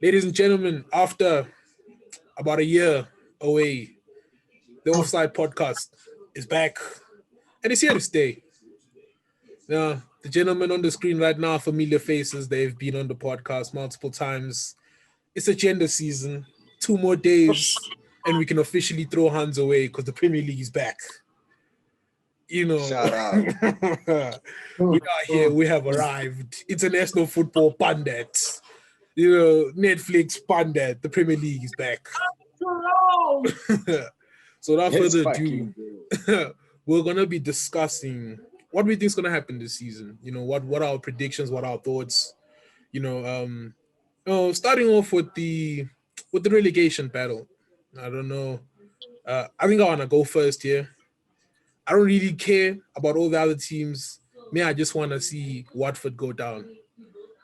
Ladies and gentlemen, after about a year away, the Offside podcast is back and it's here to stay. Now, the gentlemen on the screen right now are familiar faces. They've been on the podcast multiple times. It's agenda season. 2 more days, and we can officially throw hands away because the Premier League is back. You know, Shout out. we are here. We have arrived. International football pundits. Netflix pundit. The Premier League is back. So without It's further fucking ado, we're gonna be discussing what we think is gonna happen this season. What are our predictions, what are our thoughts. Starting off with the relegation battle. I don't know. I think I wanna go first here. I don't really care about all the other teams. Me, I just wanna see Watford go down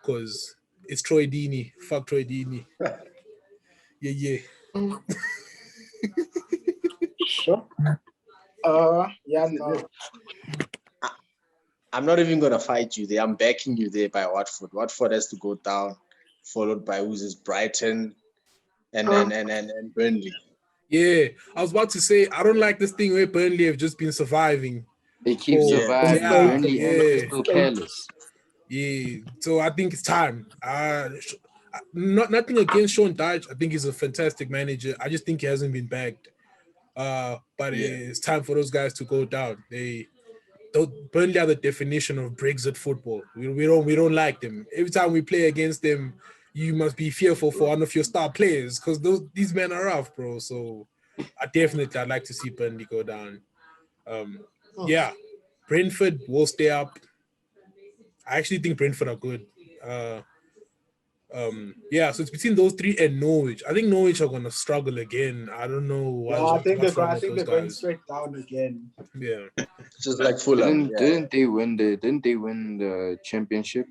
because it's Troy Deeney. Fuck Troy Deeney. Yeah. Sure. No. I'm not even gonna fight you there. I'm backing you there by Watford. Watford has to go down, followed by who's this Brighton and Burnley. Yeah, I was about to say I don't like this thing where Burnley have just been surviving. They keep surviving. Yeah, Burnley and Crystal Palace. Yeah, so I think it's time. Nothing against Sean Dyche. I think he's a fantastic manager. I just think he hasn't been bagged. But it's time for those guys to go down. Burnley are the definition of Brexit football. We don't like them. Every time we play against them, you must be fearful for one of your star players because these men are rough, bro. So I'd like to see Burnley go down. Brentford will stay up. I actually think Brentford are good. So it's between those three and Norwich. I think Norwich are gonna struggle again. I don't know why. I think they're going straight down again. Yeah, just like Fulham. Didn't they win the championship?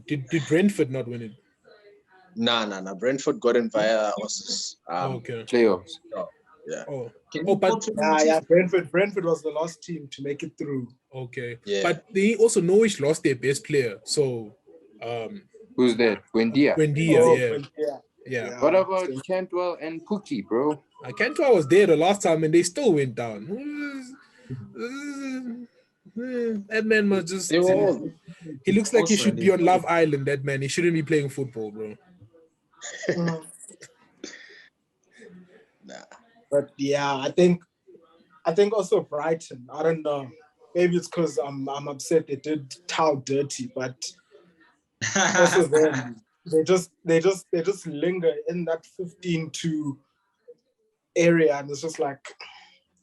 Did Brentford not win it? Nah. Brentford got in via playoffs. Brentford was the last team to make it through. Okay, but they also Norwich lost their best player. So, who's that? Buendia. Yeah. What about Cantwell and Pookie, bro? Cantwell was there the last time and they still went down. That man must just. He looks like he should be on Love Island. That man, he shouldn't be playing football, bro. Nah. But I think also Brighton. I don't know. Maybe it's because I'm upset they did Tau dirty, but also them. They just linger in that 15-2 area, and it's just like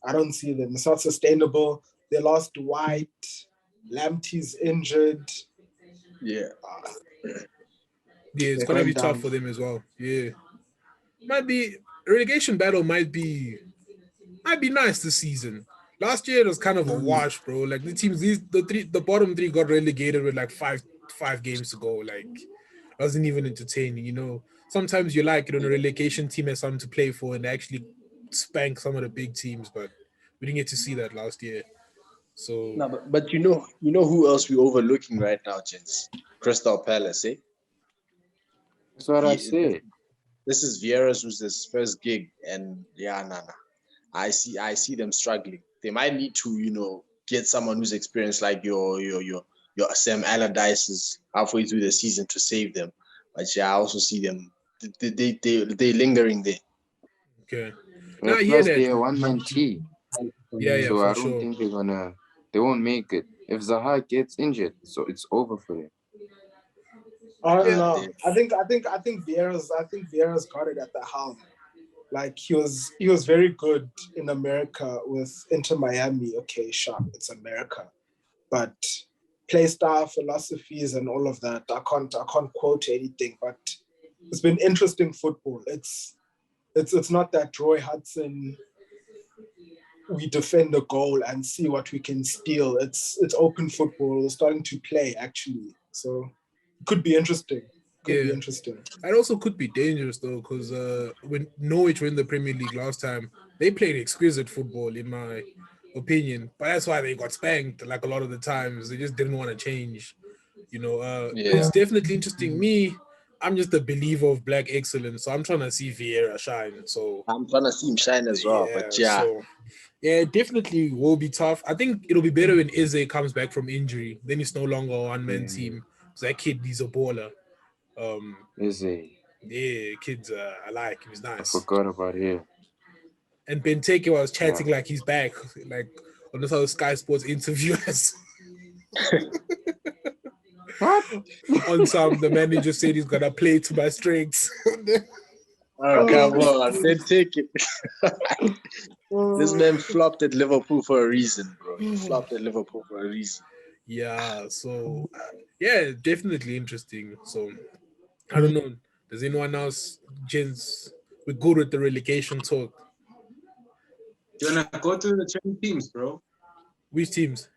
I don't see them. It's not sustainable. They lost White. Lamptey's injured. It's gonna be tough for them as well. Yeah, relegation battle might be nice this season. Last year it was kind of a wash, bro. Like the teams, the bottom three got relegated with like five games to go. Like it wasn't even entertaining. Sometimes you like it when a relegation team has something to play for and they actually spank some of the big teams, but we didn't get to see that last year. So no, but you know who else we're overlooking right now, gents? Crystal Palace, eh? That's what I said. This is Vieira's first gig, and I see them struggling. They might need to, get someone who's experienced like your Sam Allardyce's halfway through the season to save them. But I also see them they lingering there. Okay. Now they're one-man team. Yeah. So I don't think they won't make it. If Zaha gets injured, so it's over for them. I don't know. I think Vieira's got it at the helm. Like he was very good in America with Inter Miami. Okay, sure, it's America, but play style, philosophies, and all of that. I can't quote anything, but it's been interesting football. It's not that Roy Hudson. We defend the goal and see what we can steal. It's open football. We're starting to play actually, so it could be interesting. Be interesting. It also could be dangerous though, because when Norwich won the Premier League last time, they played exquisite football in my opinion. But that's why they got spanked. Like a lot of the times, they just didn't want to change. It's definitely interesting. I'm just a believer of black excellence, so I'm trying to see Vieira shine. So I'm trying to see him shine as well. But yeah, it definitely will be tough. I think it'll be better when Eze comes back from injury. Then he's no longer a one-man team. So that kid, he's a baller. Is he? Yeah, kids, I like him. He's I nice. forgot about him. And Benteke was chatting Yeah. like he's back, like on this other Sky Sports interviewers. What? On some, the manager said he's gonna play to my strengths. oh come on, then take it. This man flopped at Liverpool for a reason, bro. He flopped at Liverpool for a reason. Yeah, so yeah, definitely interesting. So I don't know. Does anyone else, gents, we're good with the relegation talk? Do you wanna go through the 20 teams, bro? Which teams?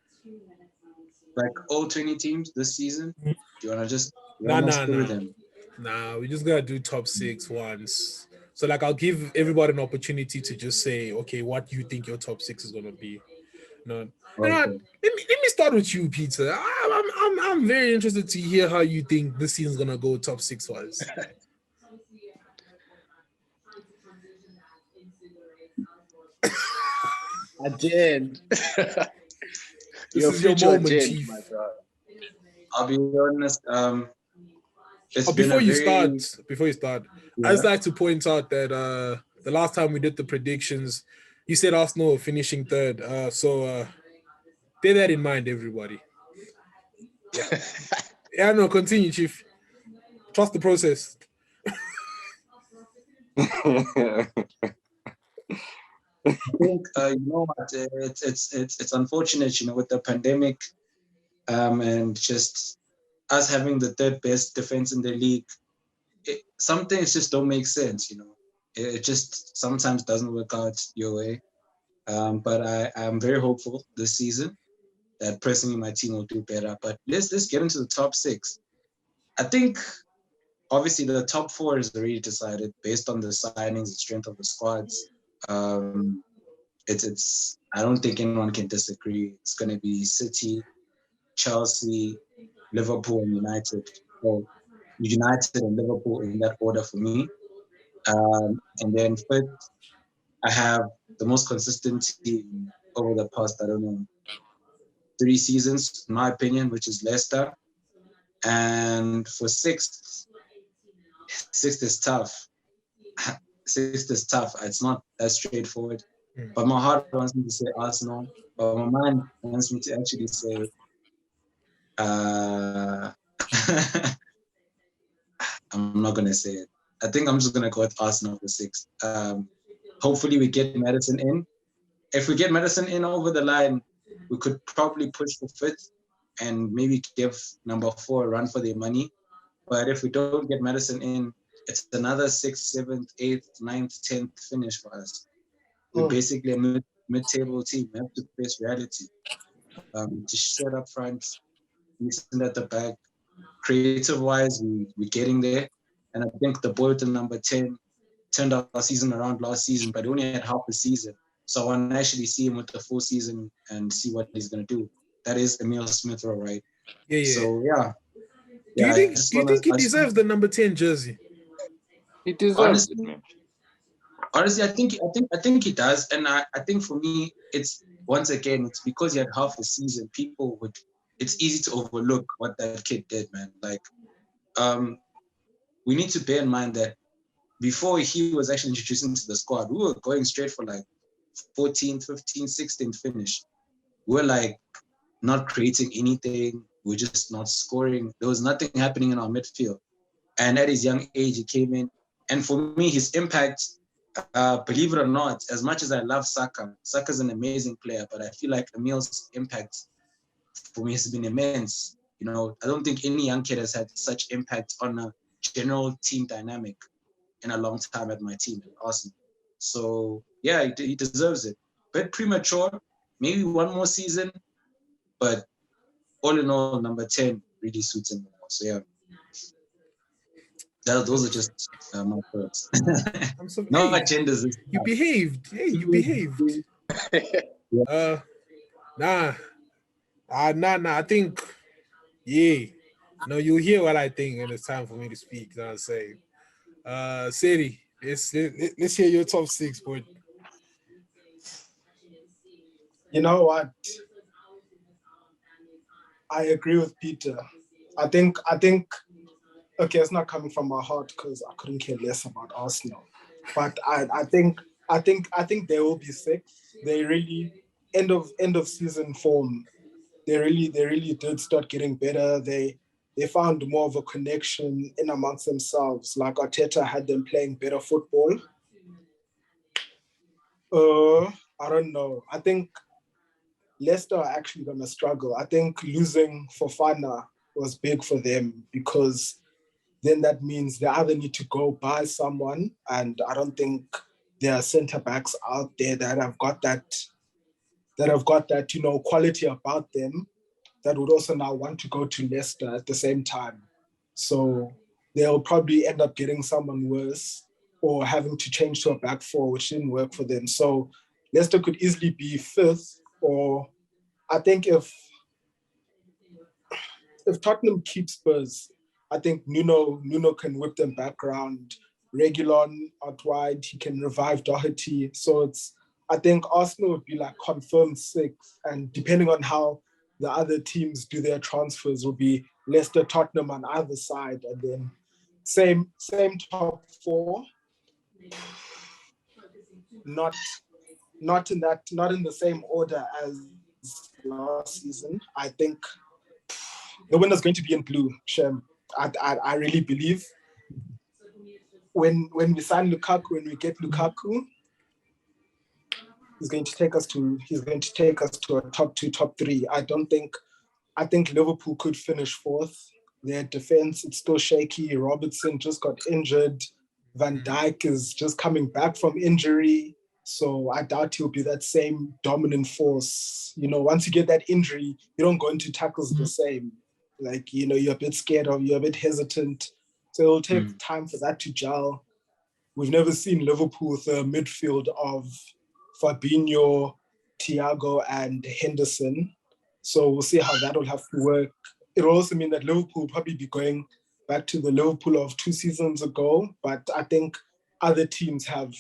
Like all 20 teams this season? Do you wanna just Nah, run us nah, through nah. them? Nah, we just gotta do top 6 once. So like I'll give everybody an opportunity to just say, okay, what you think your top 6 is gonna be. No, you know what? Okay. Let me start with you, Peter. I'm very interested to hear how you think this season's gonna go top 6 wise. Agent. This Your is your future moment, agent, Chief. my brother. I'll be honest, it's been Before a you very start, I yeah. just like to point out that the last time we did the predictions, you said Arsenal finishing third. So bear that in mind, everybody. Yeah, no, continue, Chief. Trust the process. I think you know what it's unfortunate, you know, with the pandemic, and just us having the third best defense in the league. Some things just don't make sense, you know. It just sometimes doesn't work out your way. But I'm very hopeful this season that personally my team will do better. But let's get into the top 6. I think obviously the top 4 is already decided based on the signings and strength of the squads. Um, it's I don't think anyone can disagree. It's going to be City, Chelsea, Liverpool, and United. So United and Liverpool in that order for me. And then fifth, I have the most consistent team over the past, I don't know, 3 seasons, in my opinion, which is Leicester. And for sixth is tough. Sixth is tough. It's not that straightforward. But my heart wants me to say Arsenal. But my mind wants me to actually say uh, I'm not gonna say it. I think I'm just gonna go with Arsenal for 6. Hopefully we get Madison in. If we get Madison in over the line, we could probably push for 5th and maybe give number 4 a run for their money. But if we don't get Madison in, it's another 6th, 7th, 8th, 9th, 10th finish for us. We're basically a mid-table team. We have to face reality. Just straight up front, decent at the back. Creative-wise, we're getting there. And I think the boy with the number 10 turned our season around last season, but he only had half a season. So I want to actually see him with the full season and see what he's going to do. That is Emil Smith Rowe, right? Yeah. So, yeah. Do you think he deserves the number 10 jersey? He deserves it, man. Honestly, I think he does. And I think for me, it's once again, it's because he had half a season. It's easy to overlook what that kid did, man. Like, we need to bear in mind that before he was actually introduced into the squad, we were going straight for like 14th, 15th, 16th finish. We're like not creating anything. We're just not scoring. There was nothing happening in our midfield. And at his young age, he came in. And for me, his impact, believe it or not, as much as I love Saka's an amazing player, but I feel like Emil's impact for me has been immense. You know, I don't think any young kid has had such impact on a general team dynamic in a long time at my team, at Arsenal. So, yeah, he deserves it. Bit premature, maybe one more season, but all in all, number 10 really suits him more. So, yeah. Those are just my thoughts. I'm so No agendas. You behaved. Hey, you behaved. Nah. I think, yeah. No, you hear what I think, and it's time for me to speak. You know what I'm saying? Sadie, let's hear your top six, boy. You know what? I agree with Peter. I think okay, it's not coming from my heart because I couldn't care less about Arsenal. But I think they will be sixth. They really end of season form. They really did start getting better. They found more of a connection in amongst themselves. Like Arteta had them playing better football. I don't know. I think Leicester are actually going to struggle. I think losing Fofana was big for them because then that means they either need to go buy someone, and I don't think there are centre backs out there that have got that quality about them that would also now want to go to Leicester at the same time. So they'll probably end up getting someone worse or having to change to a back four, which didn't work for them. So Leicester could easily be fifth, or I think if Tottenham keep Spurs, I think Nuno can whip them back around. Regulon out wide, he can revive Doherty. So I think Arsenal would be like confirmed sixth, and depending on how the other teams do their transfers, will be Leicester, Tottenham on either side, and then same top four. Not not in the same order as last season. I think the winner's going to be in blue, Shem. I really believe when we sign Lukaku, when we get Lukaku, he's going to take us to a top two, top three. I think Liverpool could finish fourth. Their defense, it's still shaky. Robertson just got injured. Van Dijk is just coming back from injury. So I doubt he'll be that same dominant force. Once you get that injury, you don't go into tackles the same. Like, you're a bit scared of, you're a bit hesitant. So it'll take time for that to gel. We've never seen Liverpool with a midfield of Fabinho, Thiago, and Henderson. So we'll see how that will have to work. It will also mean that Liverpool will probably be going back to the Liverpool of 2 seasons ago. But I think other teams have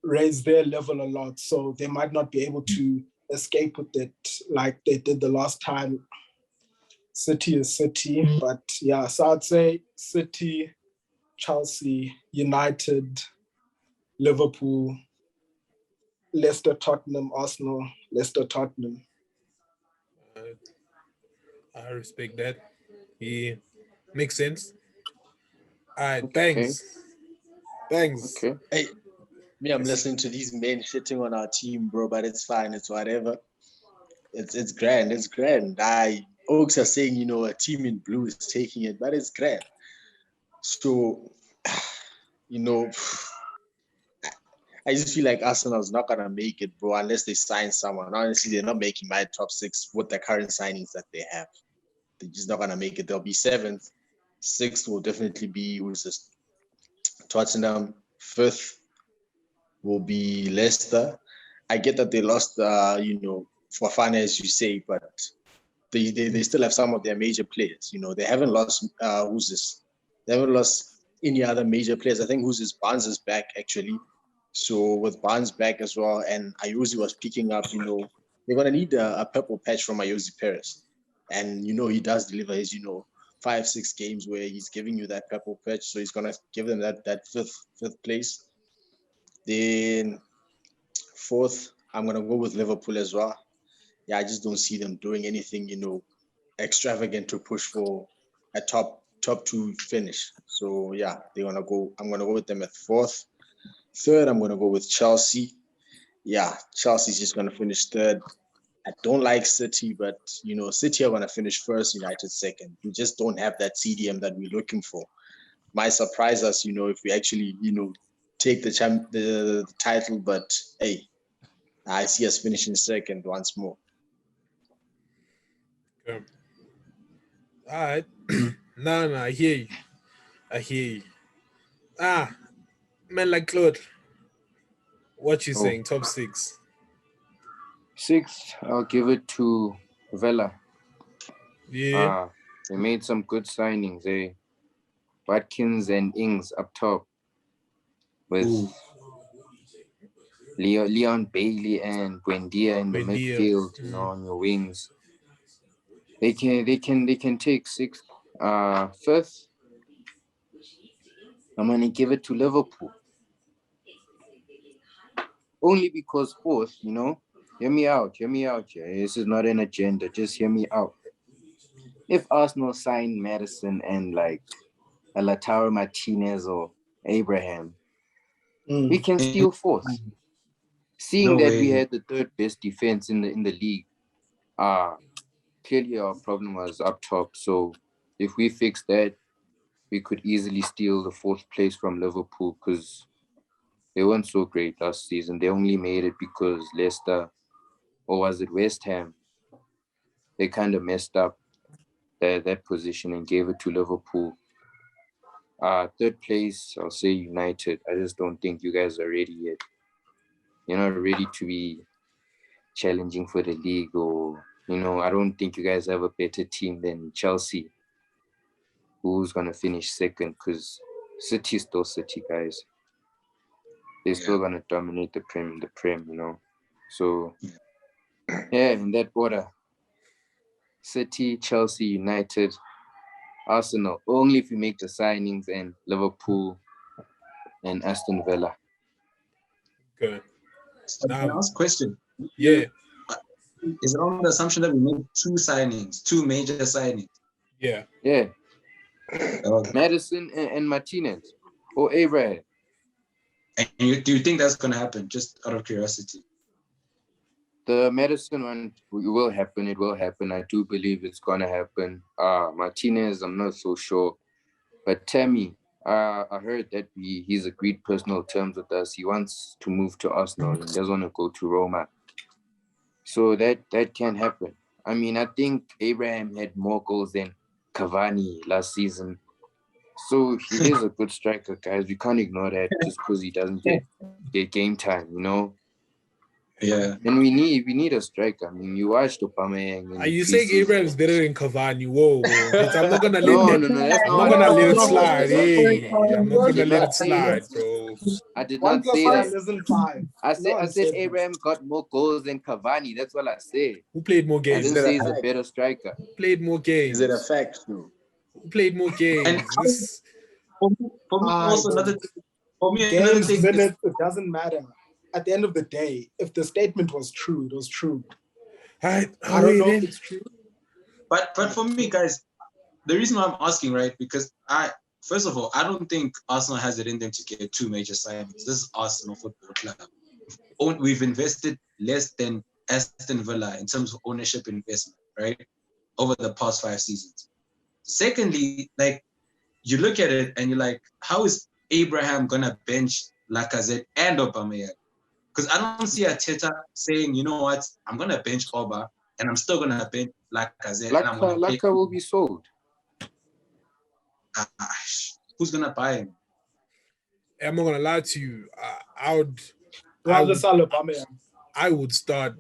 raised their level a lot. So they might not be able to escape with it like they did the last time. City is City. But yeah, so I'd say City, Chelsea, United, Liverpool, Leicester, Tottenham, Arsenal, Leicester, Tottenham. Uh, I respect that. Yeah, makes sense. All right, Okay. thanks. Thanks. Okay. Hey, me, I'm listening to these men shitting on our team, bro, but it's fine. It's whatever. It's grand. It's grand. Oaks are saying, a team in blue is taking it, but it's grand. So, you know, I just feel like Arsenal's not gonna make it, bro, unless they sign someone. Honestly, they're not making my top six with the current signings that they have. They're just not gonna make it. They'll be seventh. Sixth will definitely be who's this? Tottenham. Fifth will be Leicester. I get that they lost, for fun as you say, but they still have some of their major players. They haven't lost who's this? They haven't lost any other major players. I think who's this? Barnes is back actually. So with Barnes back as well, and Ayuzi was picking up, they're gonna need a purple patch from Ayuzi Perez, and he does deliver his 5-6 games where he's giving you that purple patch, so he's gonna give them that fifth place. Then fourth, I'm gonna go with Liverpool as well. Yeah, I just don't see them doing anything, extravagant to push for a top two finish. So yeah, I'm gonna go with them at fourth. Third, I'm gonna go with Chelsea. Yeah, Chelsea's just gonna finish third. I don't like City, but City are gonna finish first, United second. We just don't have that CDM that we're looking for. Might surprise us, if we actually, take the title, but hey, I see us finishing second once more. Okay. All right. No, I hear you. I hear you. Man like Claude, what you Oh, saying? Top six. sixth, I'll give it to Vela. Yeah. Ah, They made some good signings, eh? Watkins and Ings up top with Leon Bailey and Buendia in the Buendia. midfield, on your wings. They can take sixth, fifth. I'm gonna give it to Liverpool. Only because fourth, hear me out. Yeah. This is not an agenda. Just hear me out. If Arsenal sign Madison and like a Lautaro Martinez or Abraham, we can steal fourth. Seeing that we had the third best defense in the league, clearly our problem was up top. So if we fix that, we could easily steal the fourth place from Liverpool because they weren't so great last season. They only made it because Leicester, or was it West Ham, they kind of messed up that position and gave it to Liverpool. Third place, I'll say United. I just don't think you guys are ready yet. You're not ready to be challenging for the league, or I don't think you guys have a better team than Chelsea, who's gonna finish second, because City's still City, guys. They're still gonna dominate the Prem, So yeah, in that order: City, Chelsea, United, Arsenal. Only if you make the signings, and Liverpool and Aston Villa. Okay. Can I ask a question? Yeah. Is it on the assumption that we make two major signings? Yeah. Yeah. Madison and Martinez or Abraham. And do you think that's going to happen, just out of curiosity? The Madison one will happen. It will happen. I do believe it's going to happen. Martinez, I'm not so sure. But Tammy, I heard that he's agreed personal terms with us. He wants to move to Arsenal and doesn't want to go to Roma. So that can happen. I mean, I think Abraham had more goals than Cavani last season. So he is a good striker, guys. We can't ignore that just because he doesn't get game time, Yeah. And we need a striker. I mean, you watched Aubameyang. Are you saying Abraham's better than Cavani? Whoa. I'm not gonna let No, that's I'm not gonna let it slide. Hey, I'm not gonna let it slide, bro. I did not say that. Isn't 5. I said Abraham got more goals than Cavani. That's what I said. Who played more I games? didn't say he's a better striker. Who played more games? Is it a fact, though? Who played more games? For me, also another games, thing. Minutes, it doesn't matter. At the end of the day, if the statement was true, it was true. I don't know if it's true. But for me, guys, the reason why I'm asking, right, because first of all, I don't think Arsenal has it in them to get two major signings. This is Arsenal Football Club. We've invested less than Aston Villa in terms of ownership investment, right, over the past 5 seasons. Secondly, like, you look at it and you're like, how is Abraham gonna bench Lacazette and Aubameyang? Because I don't see Arteta saying, you know what, I'm gonna bench Oba and I'm still gonna bench Lacazette. Laka will be sold. Who's gonna buy him? I'm not gonna lie to you. I would start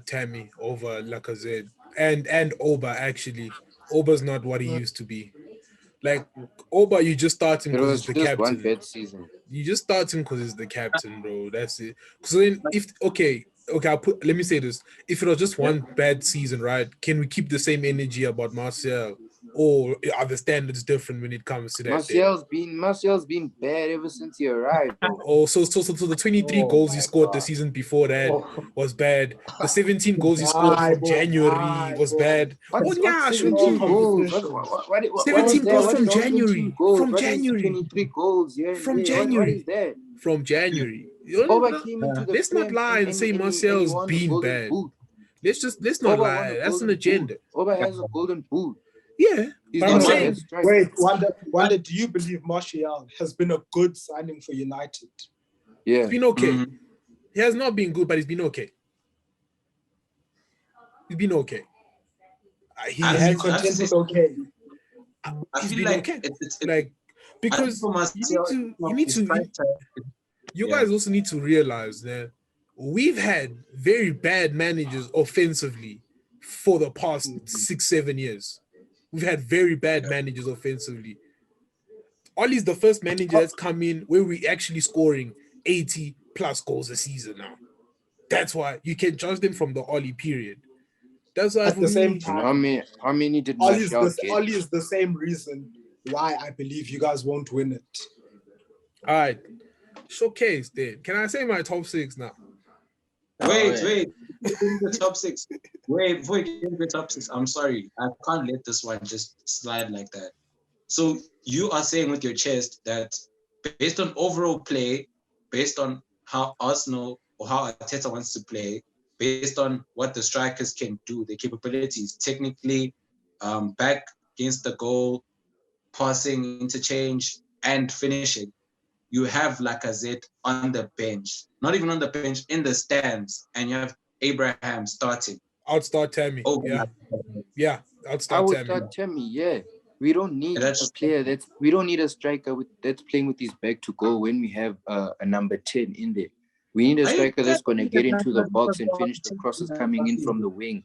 Tammy over Lacazette and Oba. Actually, Oba's not what he used to be. Like Oba, you just start him because he's the captain. One bad season. You just start him because he's the captain, bro. That's it. So let me say this: if it was just one bad season, right? Can we keep the same energy about Martial, or are the standards different when it comes to that? Martial's been bad ever since he arrived. Bro. Oh, so the 23 goals he scored the season before that was bad. The 17 goals he scored from January was bad. 17 goals? 17 goals from January. From January. 23 goals, yeah. From January. What is that? From January. Let's not lie and say Martial's been bad. Let's not lie. That's an agenda. Oba has a golden boot. Yeah. But I'm saying, wait, Wanda, do you believe Martial has been a good signing for United? Yeah. He's been okay. Mm-hmm. He has not been good, but he's been okay. He's been okay. He's okay. He's been okay. It's like, because you guys also need to realize that we've had very bad managers offensively for the past 6-7 years. we've had very bad managers offensively. Ollie's the first manager that's come in where we actually scoring 80 plus goals a season now. That's why you can judge them from the Ollie period. That's why At for the same me, time, How many did Ollie Martial get? is the same reason why I believe you guys won't win it. all right, showcase then. Can I say my top 6 now? Wait. The top 6. Wait, before you get into the top 6, I'm sorry. I can't let this one just slide like that. So you are saying with your chest that based on overall play, based on how Arsenal or how Arteta wants to play, based on what the strikers can do, their capabilities, technically, back against the goal, passing, interchange, and finishing, you have Lacazette on the bench, not even on the bench, in the stands, and you have Abraham starting. I'd start Tammy. Over Yeah, I'd I start would Tammy. start Tammy, yeah. We don't need That's- a player we don't need a striker that's playing with his back to goal when we have a number 10 in there. We need a striker that's going to get into the box and finish the crosses coming in from the wing.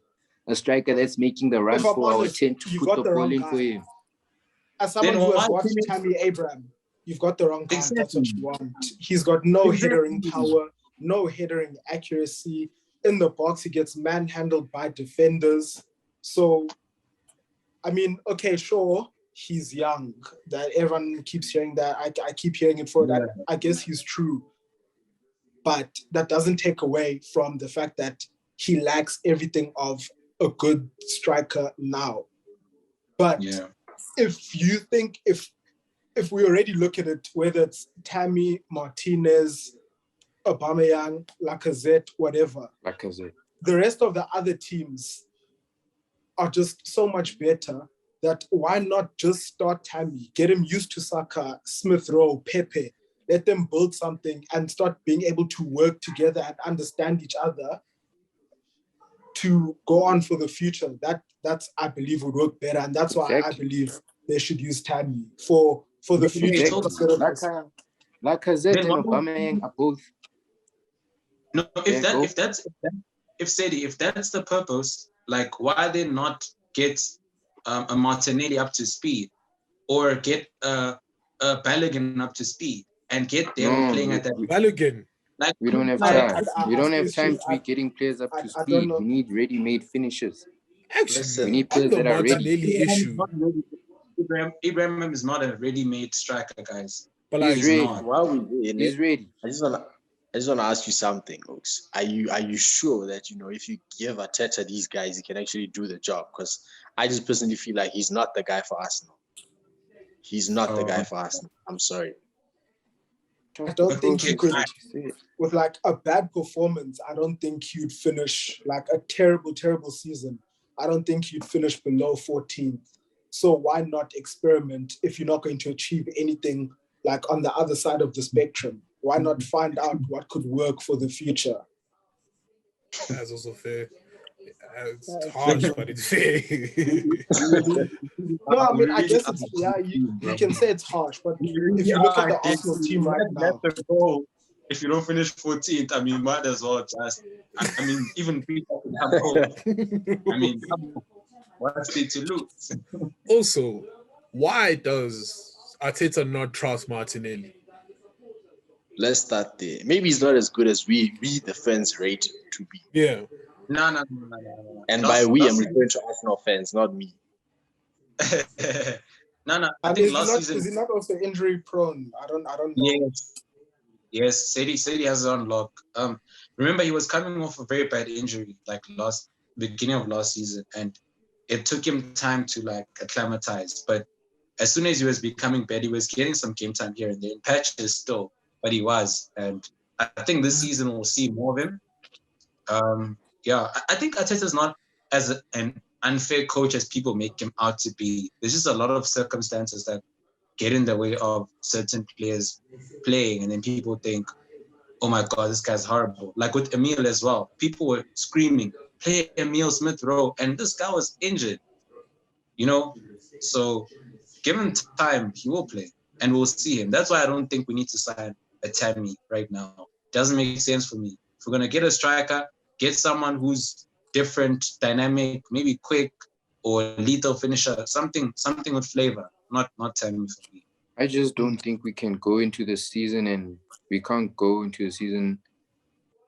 A striker that's making the runs If I'm for our honest, 10 to you put got the the ball wrong in guy. for him. As someone Then who has why watched finish- Tammy Abraham, you've got the wrong guy. That's what Exactly. you want. He's got no Exactly. headering power, no headering accuracy. In the box, he gets manhandled by defenders. So, I mean, okay, sure, he's young. That everyone keeps hearing that. I keep hearing it for that. I guess he's true. But that doesn't take away from the fact that he lacks everything of a good striker now. But Yeah. if you think if we already look at it, whether it's Tammy, Martinez, Aubameyang, Lacazette, whatever, Lacazette. the rest of the other teams are just so much better that why not just start Tammy, get him used to Saka, Smith Rowe, Pepe, let them build something and start being able to work together and understand each other to go on for the future. That's I believe would work better, and that's why I believe they should use Tammy for the future. Exactly. Instead of this. Lacazette Then and Aubameyang are both. No, Yeah, go. if that's the purpose, like why they not get a Martinelli up to speed, or get a Balogun up to speed, and get them playing at that. Balogun. Like We don't have I- time. I- We don't I- have time to be I- getting players up I to don't speed. know. We need ready-made finishers. Actually, Listen, We need on players the that are ready. Martinelli issue, Abraham is not a ready-made striker, guys. but He's like, ready. not. while we're in He's it, ready. I just wanna ask you something, Oaks. Are you sure that if you give Arteta these guys, he can actually do the job? Because I just personally feel like he's not the guy for Arsenal. He's not the guy for Arsenal. I'm sorry. I don't think you could, Say it. with like a bad performance, I don't think you'd finish like a terrible, terrible season. I don't think you'd finish below 14th. So why not experiment if you're not going to achieve anything like on the other side of the spectrum? Why not find out what could work for the future? that's also fair. It's harsh, but it's fair. No, I mean, I guess it's, yeah, you can say it's harsh, but if you look at the Arsenal team right now, If you don't finish 14th, I mean, might as well just. I mean, even people can have hope. I mean, what's it to lose? Also, why does Arteta not trust Martinelli? Let's start there. Maybe he's not as good as we the fans rate him to be. Yeah, No. And by we, I'm referring to Arsenal fans, not me. No. I I mean, think last season. is he not also injury prone? I don't know. Yes. Said he has it on lock. Remember he was coming off a very bad injury, like beginning of last season, and it took him time to like acclimatize. But as soon as he was becoming better, he was getting some game time here and there, in patches still, but he was. And I think this season we'll see more of him. I think Arteta's not as an unfair coach as people make him out to be. There's just a lot of circumstances that get in the way of certain players playing, and then people think, oh my God, this guy's horrible. Like with Emil as well. People were screaming, play Emil Smith Rowe, and this guy was injured. So give him time, he will play, and we'll see him. That's why I don't think we need to sign a Tammy right now. Doesn't make sense for me. If we're gonna get a striker, get someone who's different, dynamic, maybe quick, or lethal finisher, something with flavor, not Tammy for me. I just don't think we can go into the season, and we can't go into the season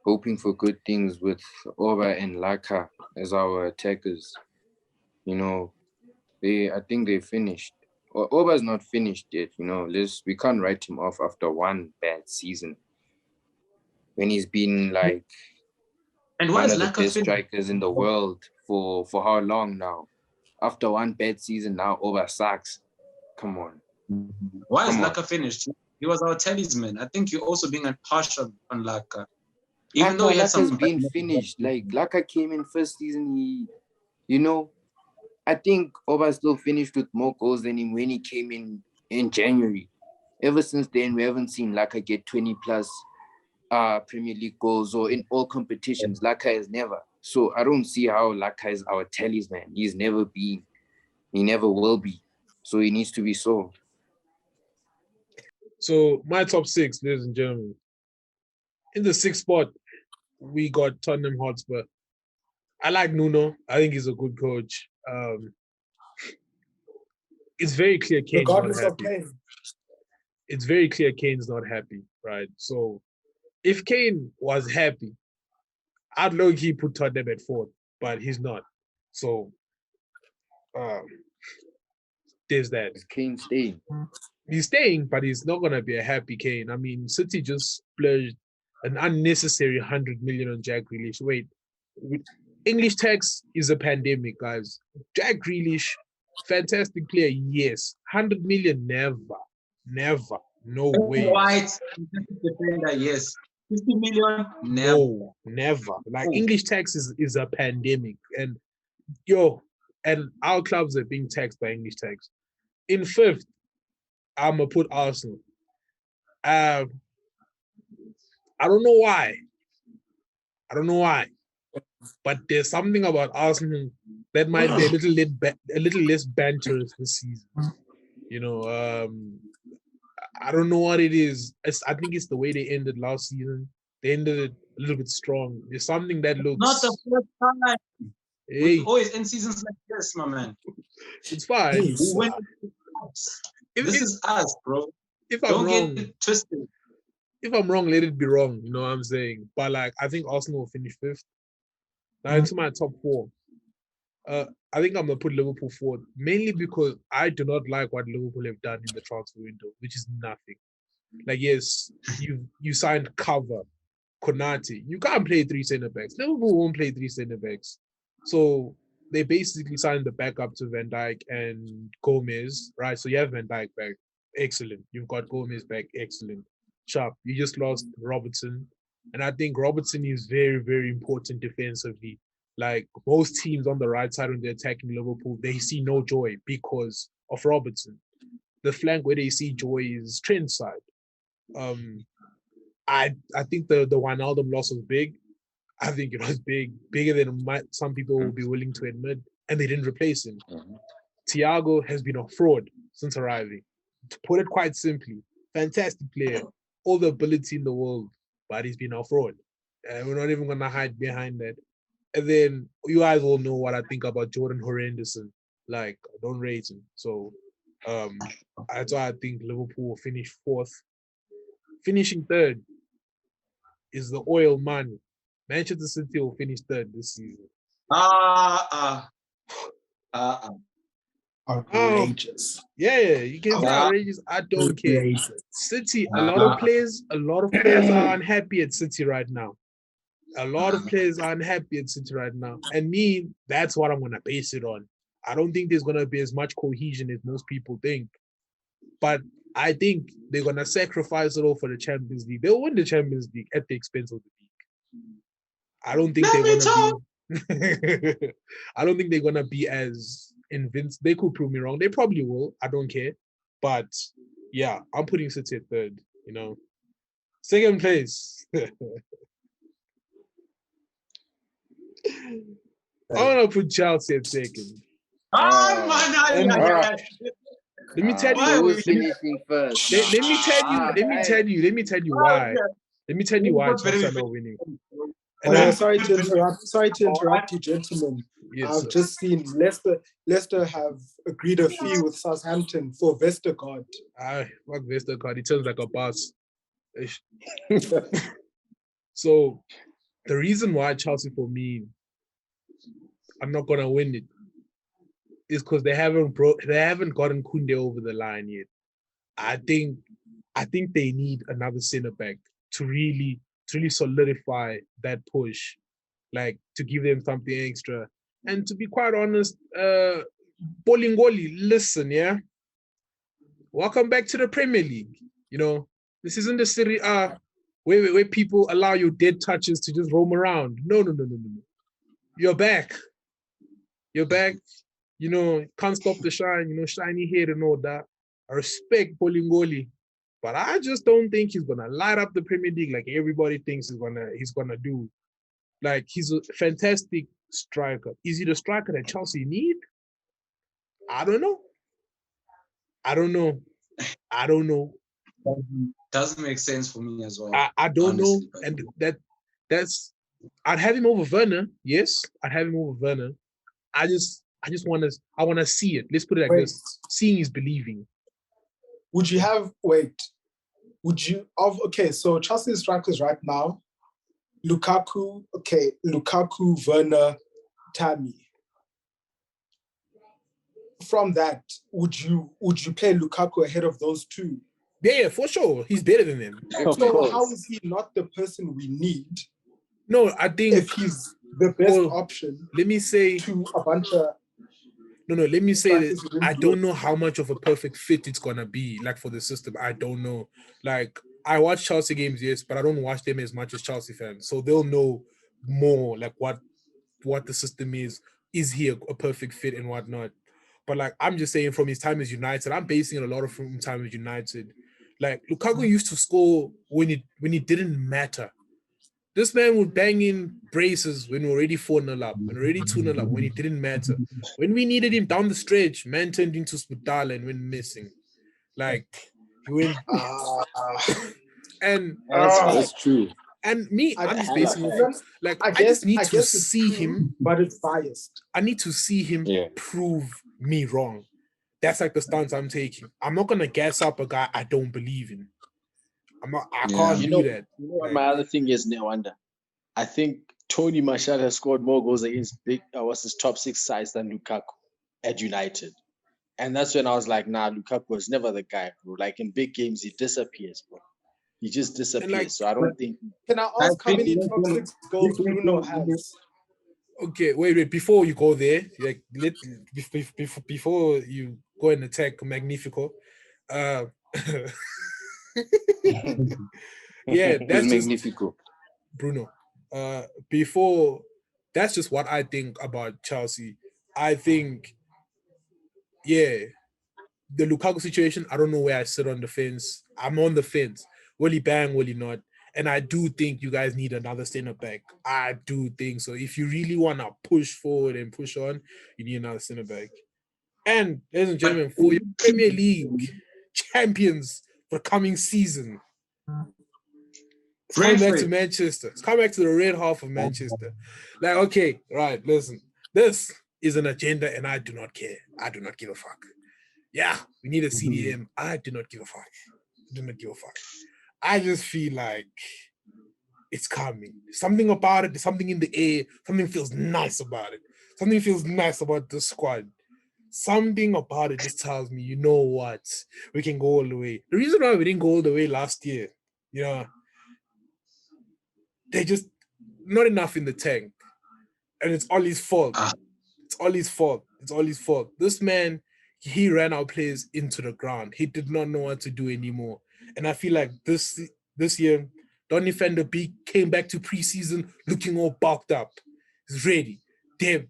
hoping for good things with Oba and Laka as our attackers. You know, I think they finished. Oba's not finished yet, you know. We can't write him off after one bad season when he's been like And why one is of the Laka best finished? strikers in the world for how long now? After one bad season, now Oba sucks. Come on. Why is Come on. Laka finished? He was our talisman. I think you're also being harsh on Laka. Even though he had Laka's some been finished. Like Laka came in first season, I think Oba still finished with more goals than him when he came in January. Ever since then, we haven't seen Laka get 20 plus Premier League goals or in all competitions. Laka has never. So I don't see how Laka is our talisman. He's never been. He never will be. So he needs to be sold. So my top 6, ladies and gentlemen. In the 6th spot, we got Tottenham Hotspur. I like Nuno. I think he's a good coach. It's very clear Kane's Regardless not of happy. Kane. It's very clear Kane's not happy, right? So if Kane was happy, I'd low-key put Tottenham at 4th, but he's not. So there's that. Is Kane staying? He's staying, but he's not going to be a happy Kane. I mean, City just splurged an unnecessary 100 million on Jack Grealish. Wait, English tax is a pandemic, guys. Jack Grealish, fantastic player, yes. 100 million, never, no way. White defender, yes. 50 million, never. No, never. Like English tax is a pandemic, and our clubs are being taxed by English tax. In 5th, I'm gonna put Arsenal. I don't know why. But there's something about Arsenal that might be a little less banterous this season. I don't know what it is. I think it's the way they ended last season. They ended it a little bit strong. There's something that looks. Not the first time. Hey, We always end seasons like this, my man. It's fine. Hey, This is us, bro. If I'm Don't wrong, get it twisted. if I'm wrong, let it be wrong. You know what I'm saying? But like, I think Arsenal will finish 5th. Now into my top 4. I think I'm gonna put Liverpool 4th, mainly because I do not like what Liverpool have done in the transfer window, which is nothing. Like, yes, you signed Cover, Konate. You can't play 3 centre backs. Liverpool won't play 3 centre backs. So they basically signed the backup to Van Dijk and Gomez, right? So you have Van Dijk back, excellent. You've got Gomez back, excellent. Sharp. You just lost Robertson, and I think Robertson is very, very important defensively. Like most teams on the right side when they're attacking Liverpool, they see no joy because of Robertson. The flank where they see joy is Trent's side. I think the Wijnaldum loss was big. I think it was bigger than some people will be willing to admit, and they didn't replace him. Thiago has been a fraud since arriving. To put it quite simply, fantastic player, all the ability in the world, but he's been a fraud. And we're not even going to hide behind that. And then you guys all know what I think about Jordan Henderson. Like, I don't rate him. So that's why I think Liverpool will finish 4th. Finishing 3rd is the oil money. Manchester City will finish 3rd this season. Outrageous. Yeah, you can say outrageous. I don't care. City, a lot of players are unhappy at City right now. And me, that's what I'm gonna base it on. I don't think there's gonna be as much cohesion as most people think. But I think they're gonna sacrifice it all for the Champions League. They'll win the Champions League at the expense of the league. I don't think they're gonna be. I don't think they're gonna be as invincible. They could prove me wrong. They probably will. I don't care. But yeah, I'm putting City at 3rd. 2nd place. I want to put Chelsea at 2nd. Let me tell you. Who's finishing first? Let me tell you why. Let me tell you why Chelsea are not winning. Sorry to interrupt you, gentlemen. Yes, I've sir. just seen Leicester have agreed a fee with Southampton for Vestergaard. Fuck Vestergaard. He turns like a boss. Ish. So the reason why Chelsea for me, I'm not gonna win it, is because they haven't gotten Kunde over the line yet. I think they need another center back to really solidify that push, like to give them something extra. And to be quite honest, Bolingoli, listen, yeah, welcome back to the Premier League. You know, this isn't the Serie A where people allow your dead touches to just roam around. No. You're back. You're back. You know, can't stop the shine. You know, shiny head and all that. I respect Bolingoli, but I just don't think he's gonna light up the Premier League like everybody thinks he's gonna do. Like, he's a fantastic striker. Is he the striker that Chelsea need? I don't know. I don't know. Doesn't make sense for me as well. I don't honestly, know. And that's I'd have him over Werner. Yes, I'd have him over Werner. I want to see it. Let's put it like Wait. this. Seeing is believing. Would you okay, so Chelsea's strikers right now, Lukaku, Werner, Tammy. From that, would you play Lukaku ahead of those two? Yeah, for sure. He's better than them. So how is he not the person we need? No, I think if he's the best option. Let me say to a bunch of let me say that I don't know how much of a perfect fit it's gonna be, like, for the system. I don't know. Like, I watch Chelsea games, yes, but I don't watch them as much as Chelsea fans. So they'll know more, like, what the system is. Is he a perfect fit and whatnot? But, like, I'm just saying, from his time as United, I'm basing it a lot of from time as United. Like, Lukaku used to score when it didn't matter. This man would bang in braces when we're already 4-0 up, when we're already 2-0 up, when it didn't matter. When we needed him down the stretch, man turned into Sputala and went missing. Like, he went... and that's true. And me, I'm just basing off... Like, I just need to see him... But it's biased. I need to see him prove me wrong. That's, like, the stance I'm taking. I'm not going to gas up a guy I don't believe in. I can't do that. You know what my other thing is, Wonder? I think Tony Marshall has scored more goals against top 6 sides than Lukaku at United. And that's when I was like, nah, Lukaku was never the guy, bro. Like, in big games, he disappears, bro. He just disappears. Like, so I don't think... Can I ask how many top 6 goals Bruno has? Okay, wait. Before you go there, like, before you go and attack Magnifico, yeah, that's just Magnifico. Bruno. Before, that's just what I think about Chelsea. I think, the Lukaku situation, I don't know where I sit on the fence. I'm on the fence. Will he bang, will he not? And I do think you guys need another center back. I do think so. If you really want to push forward and push on, you need another center back. And, ladies and gentlemen, for your Premier League champions for the coming season, it's coming back to Manchester. It's coming back to the red half of Manchester. Like, okay, right, listen. This is an agenda and I do not care. I do not give a fuck. Yeah, we need a CDM. I do not give a fuck. I do not give a fuck. I just feel like it's coming. Something about it, there's something in the air. Something feels nice about it. Something feels nice about the squad. Something about it just tells me, you know what? We can go all the way. The reason why we didn't go all the way last year, they just not enough in the tank. And it's all his fault. It's all his fault. It's all his fault. This man, he ran our players into the ground. He did not know what to do anymore. And I feel like this year, Donny van der Beek came back to preseason looking all bulked up. He's ready. Damn.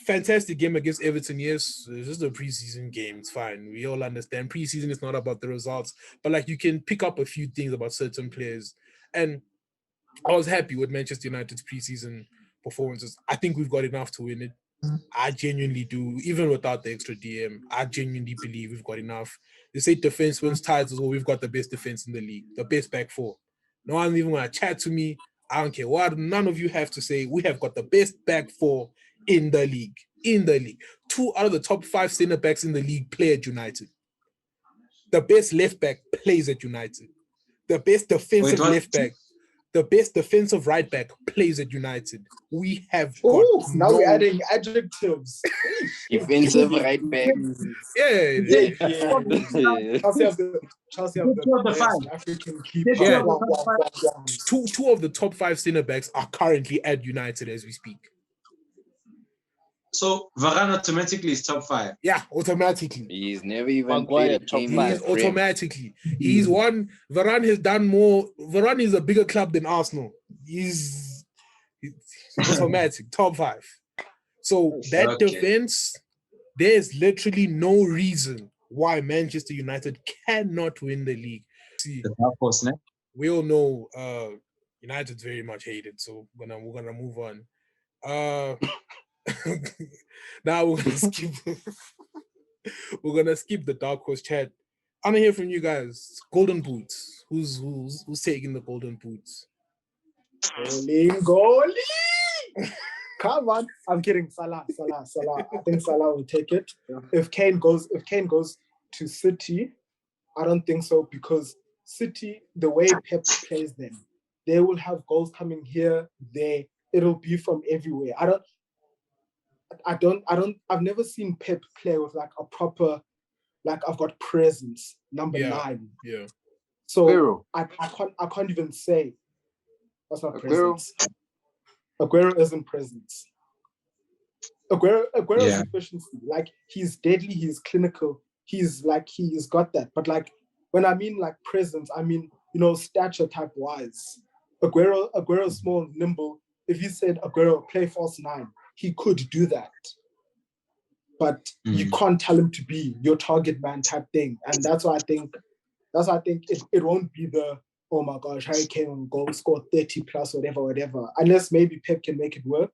Fantastic game against Everton. Yes, it's just a preseason game. It's fine. We all understand. Preseason is not about the results. But, like, you can pick up a few things about certain players. And I was happy with Manchester United's preseason performances. I think we've got enough to win it. I genuinely do. Even without the extra DM, I genuinely believe we've got enough. They say defense wins titles. Well, we've got the best defense in the league, the best back four. No one's even going to chat to me. I don't care what none of you have to say. We have got the best back four in the league. In the league. 2 out of the top 5 center backs in the league play at United. The best left back plays at United. The best defensive left back, the best defensive right back plays at United. We have got now we're adding adjectives. Defensive right back. Yeah. Chelsea have the best African keeper. Yeah. 2 of the top 5 center backs are currently at United as we speak. So Varane automatically is top 5. Yeah, automatically. He's never even played a game. He's automatically. He's one. Varane has done more. Varane is a bigger club than Arsenal. He's automatic, top 5. So that defense, there's literally no reason why Manchester United cannot win the league. See, we all know United's very much hated, so we're gonna move on. Now we're gonna skip the dark horse chat. I wanna hear from you guys. Golden boots. Who's taking the golden boots? Goalie. Come on. I'm kidding. Salah. I think Salah will take it. If Kane goes to City, I don't think so, because City, the way Pep plays them, they will have goals coming here, there. It'll be from everywhere. I've never seen Pep play with like a proper, like, I've got presence, number 9. Yeah. So I can't even say that's not presence. Aguero isn't presence. Aguero's efficiency, like, he's deadly, he's clinical, he's got that. But like, when I mean like presence, I mean, stature type wise. Aguero's small, nimble. If you said Aguero play false 9, he could do that. But you can't tell him to be your target man type thing. And that's why I think it won't be the, oh my gosh, Harry Kane will go score 30 plus, whatever. Unless maybe Pep can make it work.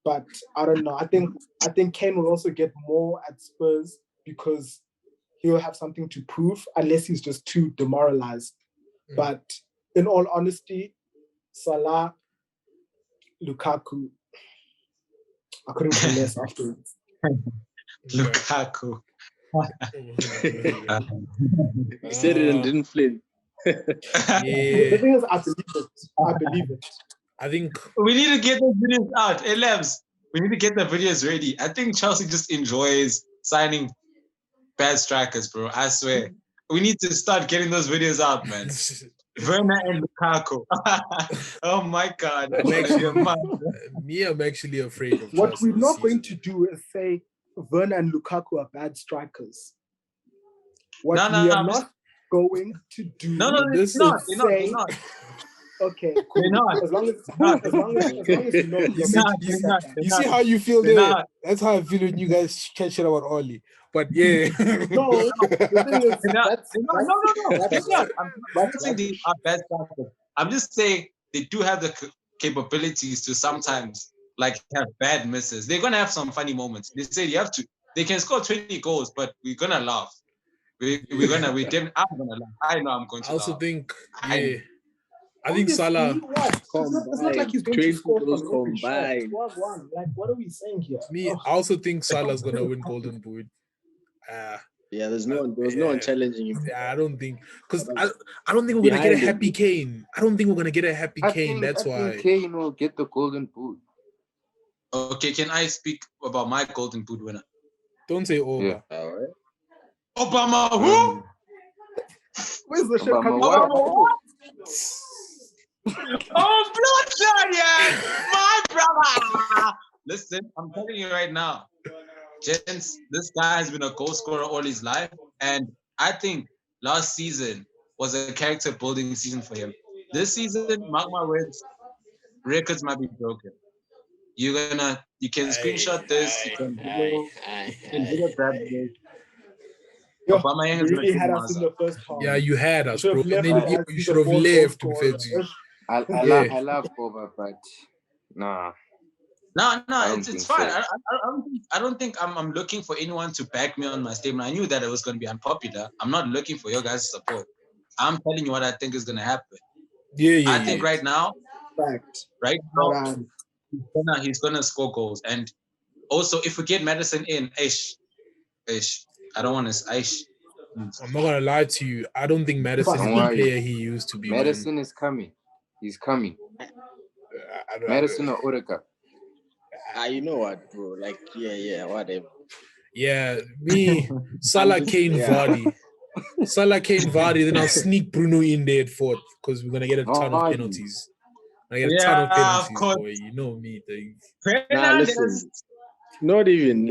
But I don't know. I think Kane will also get more at Spurs because he'll have something to prove, unless he's just too demoralized. But in all honesty, Salah, Lukaku, I couldn't care less afterwards. Lukaku. He said it and didn't flinch. The thing is, I believe it. I think we need to get those videos out. Hey, Labs, we need to get the videos ready. I think Chelsea just enjoys signing bad strikers, bro. I swear. We need to start getting those videos out, man. Werner and Lukaku. Oh my God. I'm actually afraid of what Chelsea we're not going season. to do is say Werner and Lukaku are bad strikers. What No, we are not going to do it's not. They're not. Okay, cool. They're not. As long as you know, You see how you feel there? That's how I feel when you guys catch shit about Oli. But yeah. No, the thing is, No. They're not. I'm not saying they are bad strikers. I'm just saying they do have the capabilities to sometimes like have bad misses. They're gonna have some funny moments. They say you have to. They can score 20 goals, but we're gonna laugh. I'm gonna laugh. I know I'm going to. I also laugh. think, I think Salah. It's not like he's going to score from every shot. combined. 12-1. Like, what are we saying here? I also think Salah's gonna win Golden Boot. Yeah, there was no one challenging him. Yeah, I don't think, because I don't think we're gonna get a happy Kane. I don't think we're gonna get a happy Kane. That's why Kane will get the Golden Boot. Okay, can I speak about my Golden Boot winner? Don't say over. Yeah. All right. Obama who? Where's the shit coming Obama from? Oh, Blood Giant! My brother! Listen, I'm telling you right now, gents, this guy has been a goal scorer all his life, and I think last season was a character building season for him. This season, mark my words, records might be broken. You can screenshot this. You can video grab this. Yo, Obama you really had us in the first half. Yeah, you had us, bro. And left then us you to should the have fourth left goal with scorer. it. I love Boba, but nah. No, it's think fine. so. I don't think I'm looking for anyone to back me on my statement. I knew that it was going to be unpopular. I'm not looking for your guys' support. I'm telling you what I think is going to happen. I think right now, Fact. he's gonna score goals, and Also, if we get Madison in, Ish, I don't want to Ish. I'm not gonna lie to you. I don't think Madison Don't is the worry. player he used to be. Madison is coming. He's coming. Madison or Odegaard. You know what, bro? Like, yeah, whatever. Yeah, me, Salah, Kane, Vardy. Salah, Kane, Vardy. Then I'll sneak Bruno in there at fourth because we're gonna get a ton of penalties. I get a ton of penalties, of course. boy. You know me, thing. Nah, listen. Not even.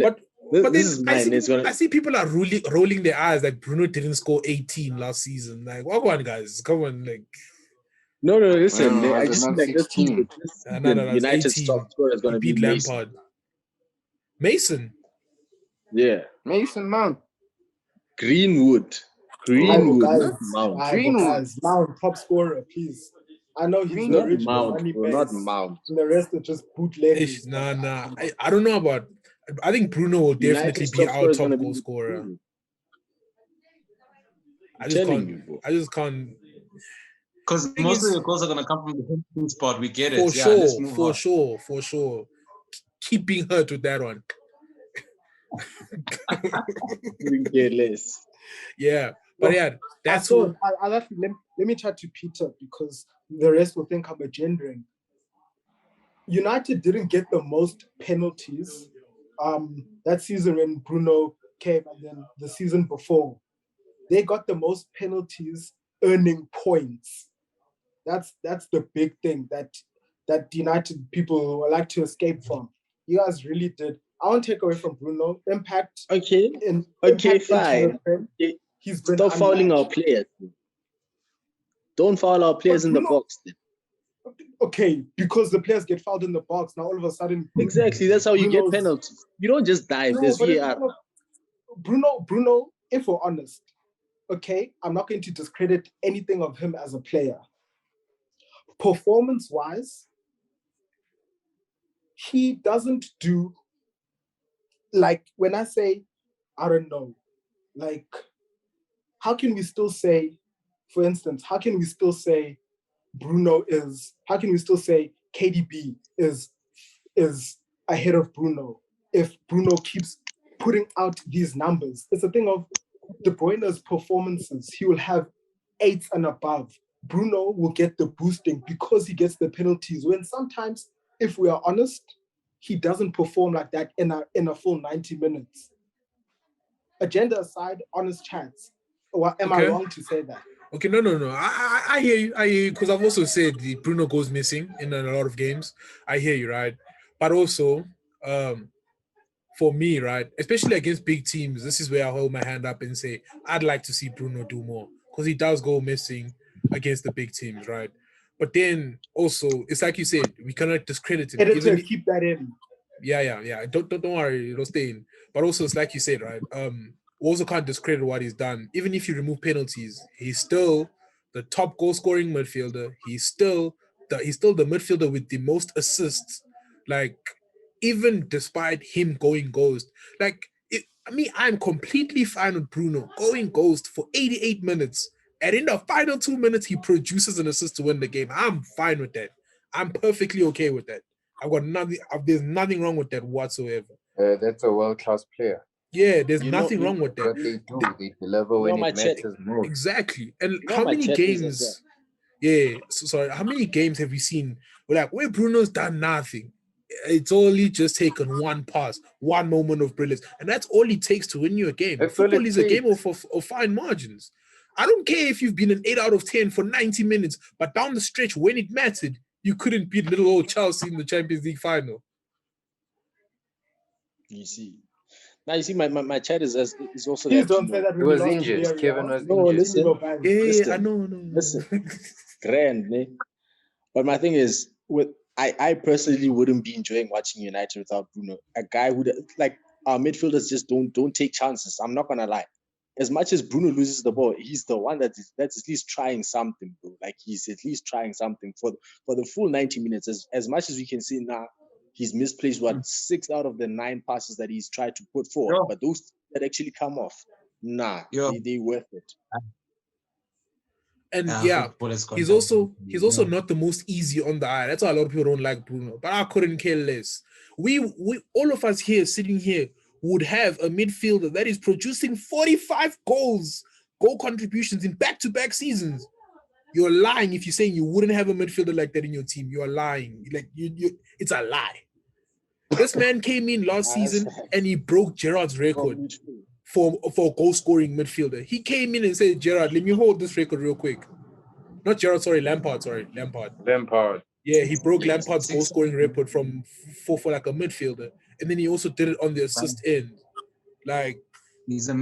But this then is mine. I see people are rolling their eyes like Bruno didn't score 18 last season. Like, what on, guys? Come on, like. No, listen. Well, I just not like this 16. season, No, United's 18. top scorer is going to be beat Mason. Lampard. Mason. Yeah. Mason Mount. Greenwood. Guys, Mount. Guys, Mount, top scorer, please. I know he's Not the original Mount, money bro, not Mount. And the rest are just bootleggers. Nah. I don't know about. I think Bruno will definitely be our top goal scorer. I just can't. Because most of the goals are going to come from the hitting spot. We get it. For sure. Keeping hurt with that one. Yeah, but yeah, that's all. Let me chat to Peter because the rest will think I'm a gendering. United didn't get the most penalties that season when Bruno came, and then the season before. They got the most penalties earning points. That's the big thing that United people like to escape from. You guys really did. I won't take away from Bruno. Impact. Okay. Fine. He's been Stop fouling our players. Don't foul our players in the box. Then. Okay, because the players get fouled in the box, now all of a sudden. Exactly, that's how you get penalties. You don't just dive. There's VAR. Bruno, if we're honest, okay, I'm not going to discredit anything of him as a player. Performance-wise, he doesn't do, like, when I say, I don't know, like, how can we still say, for instance, how can we still say KDB is ahead of Bruno if Bruno keeps putting out these numbers? It's a thing of De Bruyne's performances. He will have 8 and above. Bruno will get the boosting because he gets the penalties. When sometimes, if we are honest, he doesn't perform like that in a full 90 minutes. Agenda aside, honest chats. Or am I wrong to say that? Okay, no. I hear you because I've also said the Bruno goes missing in a lot of games. I hear you, right? But also, for me, right, especially against big teams, this is where I hold my hand up and say I'd like to see Bruno do more because he does go missing against the big teams, right? But then also, it's like you said, we cannot discredit him. Editor, keep that in. Yeah. Don't worry, it'll stay in. But also, it's like you said, right? We also can't discredit what he's done. Even if you remove penalties, he's still the top goal scoring midfielder. He's still the midfielder with the most assists. Like, even despite him going ghost, I'm completely fine with Bruno going ghost for 88 minutes. And in the final 2 minutes, he produces an assist to win the game. I'm fine with that. I'm perfectly okay with that. I've got nothing. There's nothing wrong with that whatsoever. That's a world-class player. Yeah, there's nothing wrong with that. What they do, they deliver when it matters most. Exactly. And how many games? Yeah. Sorry. How many games have we seen where Bruno's done nothing? It's only just taken one pass, one moment of brilliance, and that's all it takes to win you a game. Football is a game of fine margins. I don't care if you've been an 8 out of 10 for 90 minutes, but down the stretch when it mattered, you couldn't beat little old Chelsea in the Champions League final. You see. Now you see my chat is also. Please don't say that. He was injured. Kevin was injured. Listen. I know. Listen, grand, man. But my thing is, I personally wouldn't be enjoying watching United without Bruno. A guy who our midfielders just don't take chances. I'm not gonna lie. As much as Bruno loses the ball, he's the one that's at least trying something, bro. Like he's at least trying something for the full 90 minutes. As much as we can see now, he's misplaced 6 out of the 9 passes that he's tried to put forward. But those that actually come off, they worth it. And football has gone he's down. also not the most easy on the eye. That's why a lot of people don't like Bruno. But I couldn't care less. We all of us here sitting here would have a midfielder that is producing 45 goal contributions in back-to-back seasons. You're lying if you're saying you wouldn't have a midfielder like that in your team. You're lying. Like you it's a lie. This man came in last season and he broke Gerrard's record for goal scoring midfielder. He came in and said, Gerrard, let me hold this record real quick. Not Gerrard, Lampard. Lampard. Yeah, he broke Lampard's goal scoring record for like a midfielder. And then he also did it on the assist end. Like, he's a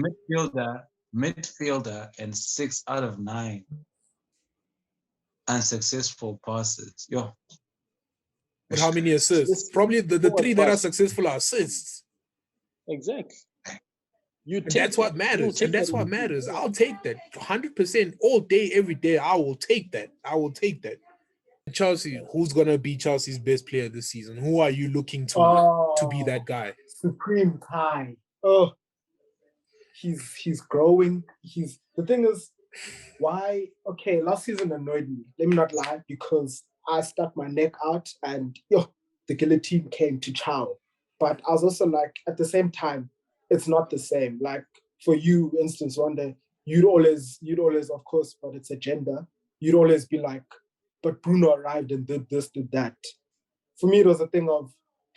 midfielder, and 6 out of 9 unsuccessful passes. Yo. But how many assists? Probably the 3 that are successful are assists. Exactly. And that's what matters. And that's what matters. I'll take that 100% all day, every day. I will take that. Chelsea, who's gonna be Chelsea's best player this season? Who are you looking to be that guy? Supreme Kai. Oh, he's growing. The thing is, why? Okay, last season annoyed me. Let me not lie, because I stuck my neck out and the guillotine came to chow. But I was also like, at the same time, it's not the same. Like for you, instance, one day you'd always, of course, but it's a gender. You'd always be like, but Bruno arrived and did this, did that. For me, it was a thing of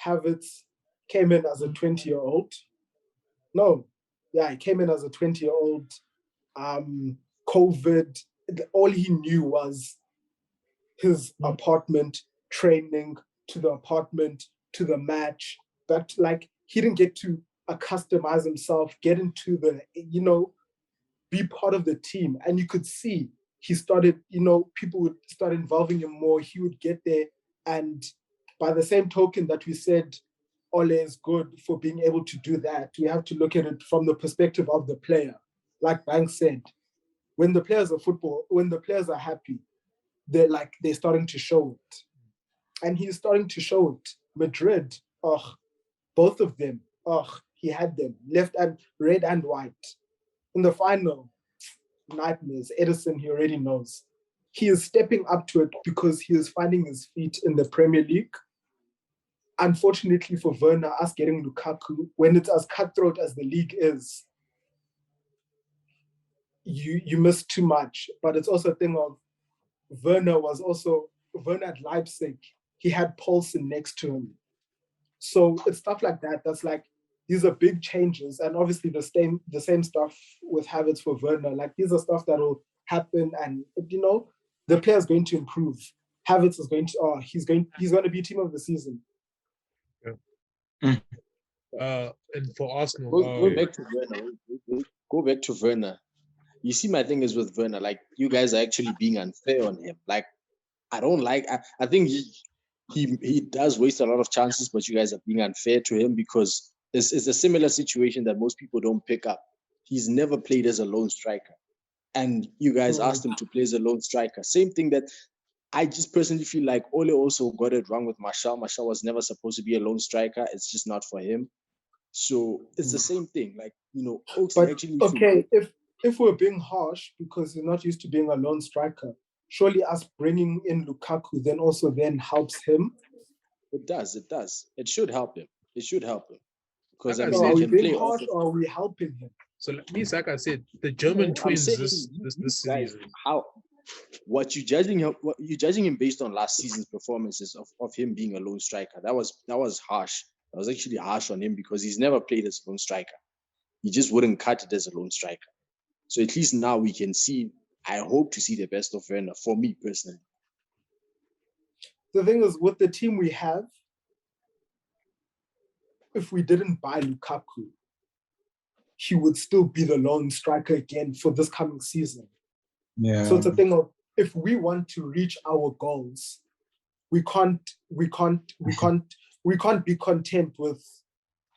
Havertz came in as a 20-year-old. No, yeah, he came in as a 20-year-old. COVID, all he knew was his apartment, training, to the apartment, to the match. But like he didn't get to customize himself, get into the, be part of the team. And you could see he started, people would start involving him more. He would get there. And by the same token that we said Ole is good for being able to do that, we have to look at it from the perspective of the player. Like Bank said, when the players are happy, they're starting to show it. And he's starting to show it. Madrid, both of them, he had them, left and red and white. In the final, nightmares. Edison, he already knows. He is stepping up to it because he is finding his feet in the Premier League. Unfortunately for Werner, us getting Lukaku, when it's as cutthroat as the league is, you miss too much. But it's also a thing of Werner at Leipzig, he had Paulsen next to him. So it's stuff like that. That's like, these are big changes. And obviously the same stuff with Havertz for Werner. Like these are stuff that will happen and, the player's going to improve. Havertz is going to, he's going to be team of the season. Yeah. And for Arsenal. Go back to Werner. You see, my thing is with Werner, like you guys are actually being unfair on him. Like, I think he does waste a lot of chances, but you guys are being unfair to him because it's a similar situation that most people don't pick up. He's never played as a lone striker. And you guys asked him to play as a lone striker. Same thing that I just personally feel like Ole also got it wrong with Martial. Martial was never supposed to be a lone striker. It's just not for him. So it's the same thing. Like, but actually okay, if we're being harsh because he's not used to being a lone striker, surely us bringing in Lukaku then helps him. It does. It should help him. Because are we being harsh or are we helping him? So like I said, the German twins this season. You're judging him based on last season's performances of him being a lone striker. That was harsh. That was actually harsh on him because he's never played as a lone striker. He just wouldn't cut it as a lone striker. So at least now we can see, I hope to see the best of Werner, for me personally. The thing is, with the team we have, if we didn't buy Lukaku, he would still be the lone striker again for this coming season. Yeah. So it's a thing of, if we want to reach our goals, we can't be content with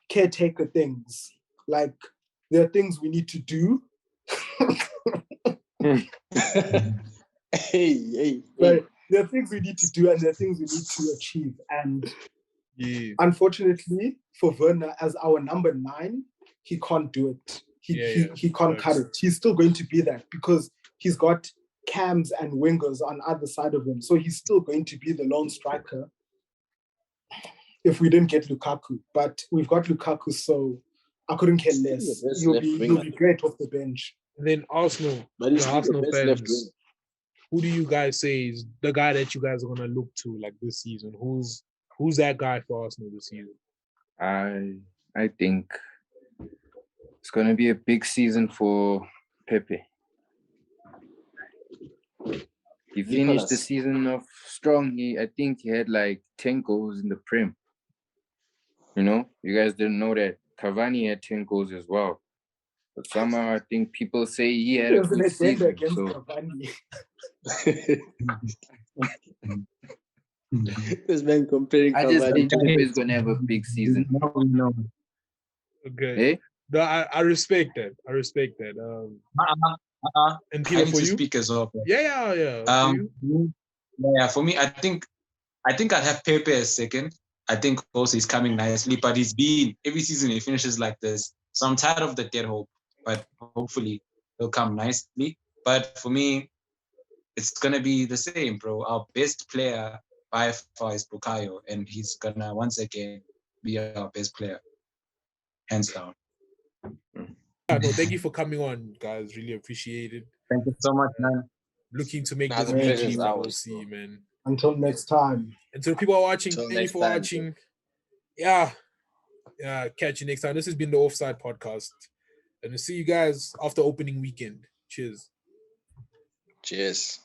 caretaker things. Like, there are things we need to do. Hey. But there are things we need to do and there are things we need to achieve. And unfortunately for Werner, as our number 9, he can't do it. He can't cut it. He's still going to be that because he's got cams and wingers on either side of him. So he's still going to be the lone striker if we didn't get Lukaku. But we've got Lukaku, so I couldn't care less. He'll be great off the bench. And then Arsenal, But he's Arsenal the best left wing. fans, who do you guys say is the guy that you guys are gonna look to like this season? Who's that guy for Arsenal this season? I think it's gonna be a big season for Pepe. He finished the season off strong. I think he had like 10 goals in the Prem. You know, you guys didn't know that Cavani had 10 goals as well. But somehow I think people say he had a good season. So This man comparing I just Cavani think to Pepe is gonna have a big season. No. Okay. Hey? No, I respect that. I respect that. And I Peter, need for to you? speak as well. Yeah. For you? Yeah, for me, I think I'd have Pepe as second. I think also he's coming nicely, but he's been every season he finishes like this. So I'm tired of the dead hope, but hopefully he'll come nicely. But for me, it's gonna be the same, bro. Our best player by far is Bukayo, and he's gonna once again be our best player, hands down. No, thank you for coming on, guys. Really appreciate it. Thank you so much, man. Looking to make Nah, this the PG, pleasure's but we'll ours, see, bro. man. Until next time. And to the people watching, Till thank you next for time, watching. Yeah. Catch you next time. This has been the Offside podcast. And we'll see you guys after opening weekend. Cheers. Cheers.